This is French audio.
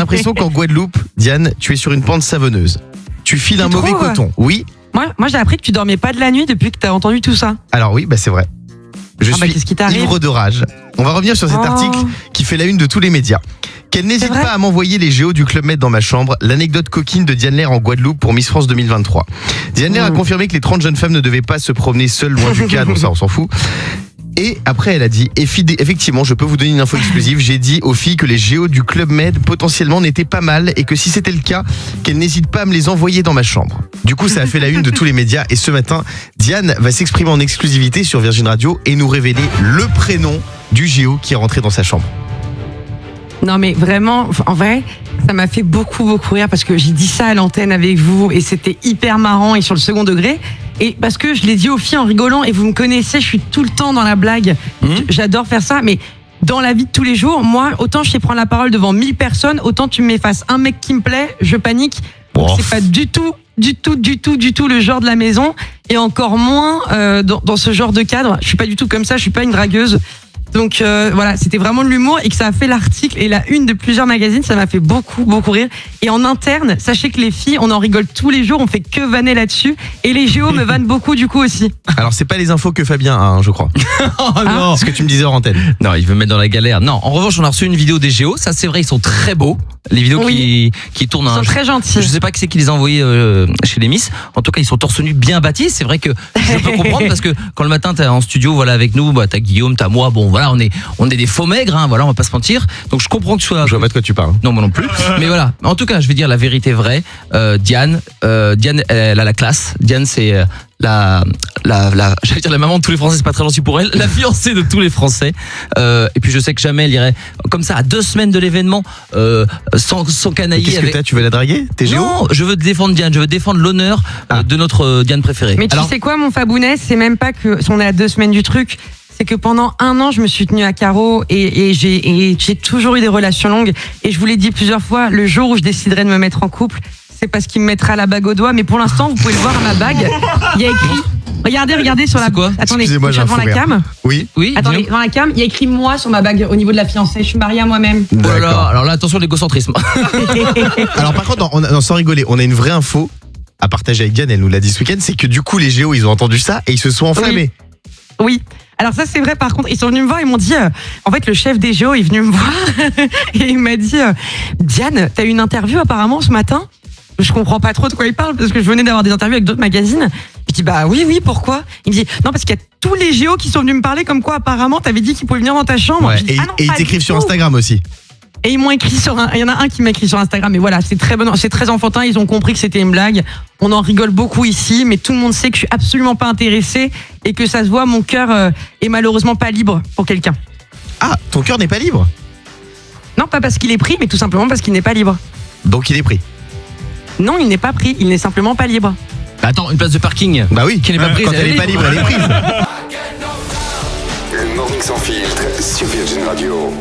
l'impression qu'en Guadeloupe, Diane, tu es sur une pente savonneuse. Tu files un mauvais coton. Oui. Moi, j'ai appris que tu dormais pas de la nuit depuis que t'as entendu tout ça. Alors oui, c'est vrai. Je suis qu'est-ce qui t'arrive ? ivre de rage. On va revenir sur cet article qui fait la une de tous les médias. Qu'elle n'hésite pas à m'envoyer les géos du Club Med dans ma chambre. L'anecdote coquine de Diane Lair en Guadeloupe pour Miss France 2023. Diane Lair a confirmé que les 30 jeunes femmes ne devaient pas se promener seules loin du cadre. Ça, on s'en fout. Et après, elle a dit, effectivement, je peux vous donner une info exclusive. J'ai dit aux filles que les géos du Club Med potentiellement n'étaient pas mal et que si c'était le cas, qu'elles n'hésitent pas à me les envoyer dans ma chambre. Du coup, ça a fait la une de tous les médias. Et ce matin, Diane va s'exprimer en exclusivité sur Virgin Radio et nous révéler le prénom du géo qui est rentré dans sa chambre. Non mais vraiment, en vrai, ça m'a fait beaucoup rire parce que j'ai dit ça à l'antenne avec vous et c'était hyper marrant et sur le second degré. Et parce que je l'ai dit aux filles en rigolant et vous me connaissez, je suis tout le temps dans la blague. J'adore faire ça, mais dans la vie de tous les jours, moi, autant je sais prendre la parole devant 1000 personnes, autant tu m'effaces un mec qui me plaît, je panique. Donc c'est pas du tout le genre de la maison et encore moins dans ce genre de cadre. Je suis pas du tout comme ça, je suis pas une dragueuse. Donc voilà, c'était vraiment de l'humour et que ça a fait l'article et la une de plusieurs magazines, ça m'a fait beaucoup rire. Et en interne, sachez que les filles, on en rigole tous les jours, on fait que vanner là-dessus et les géos me vannent beaucoup du coup aussi. Alors c'est pas les infos que Fabien a, je crois. Oh non. Ce que tu me disais hors antenne. Non, il veut me mettre dans la galère. Non, en revanche, on a reçu une vidéo des géos. Ça, c'est vrai, ils sont très beaux. Les vidéos qui tournent. Ils sont très gentils. Je sais pas qui c'est qui les a envoyés chez les Miss. En tout cas, ils sont torse nu bien bâtis. C'est vrai que je peux comprendre parce que quand le matin t'es en studio, voilà, avec nous, bah t'as Guillaume, t'as moi. Bon, voilà, on est des faux maigres, hein, voilà, on va pas se mentir. Donc je comprends que tu sois. Je vois pas de quoi tu parles. Non, moi non plus. Mais voilà. En tout cas, je vais dire la vérité vraie. Diane, elle a la classe. Diane, c'est j'allais dire la maman de tous les Français, c'est pas très gentil pour elle, la fiancée de tous les Français. Et puis je sais que jamais elle irait comme ça à 2 semaines de l'événement sans canailler. Qu'est-ce que tu veux la draguer? T'es géo? Non, je veux défendre Diane, je veux défendre l'honneur de notre Diane préférée. Mais tu sais quoi, mon Fabounet, c'est même pas que on est à 2 semaines du truc. C'est que pendant 1 an, je me suis tenue à carreau et j'ai toujours eu des relations longues. Et je vous l'ai dit plusieurs fois, le jour où je déciderai de me mettre en couple, c'est parce qu'il me mettra la bague au doigt. Mais pour l'instant, vous pouvez le voir à ma bague. Il y a écrit. Regardez sur la. C'est quoi? Attendez, excusez-moi, j'ai un devant fou la vert. cam. Oui. Attendez, dans la cam, il y a écrit moi sur ma bague au niveau de la fiancée. Je suis mariée à moi-même. Voilà. Alors là, attention l'égocentrisme. Alors par contre, sans rigoler, on a une vraie info à partager avec Diane, elle nous l'a dit ce week-end, c'est que du coup les géos ils ont entendu ça et ils se sont enflammés. Oui. Alors ça c'est vrai, par contre, ils sont venus me voir, ils m'ont dit, en fait le chef des géos est venu me voir et il m'a dit, Diane, t'as eu une interview apparemment ce matin? Je comprends pas trop de quoi il parle parce que je venais d'avoir des interviews avec d'autres magazines. Je dis bah oui, pourquoi? Il me dit non parce qu'il y a tous les géos qui sont venus me parler comme quoi apparemment t'avais dit qu'ils pouvaient venir dans ta chambre. Ouais. Dis, Et ils t'écrivent sur Instagram aussi. Et ils m'ont écrit il y en a un qui m'a écrit sur Instagram, mais voilà, c'est très enfantin, ils ont compris que c'était une blague. On en rigole beaucoup ici, mais tout le monde sait que je suis absolument pas intéressée et que ça se voit, mon cœur est malheureusement pas libre pour quelqu'un. Ah, ton cœur n'est pas libre? Non, pas parce qu'il est pris, mais tout simplement parce qu'il n'est pas libre. Donc il est pris? Non, il n'est pas pris, il n'est simplement pas libre. Attends, une place de parking. Bah oui, qui n'est pas prise. Quand elle est pas libre, elle est prise. Le Morning Sans Filtre sur Virgin Radio.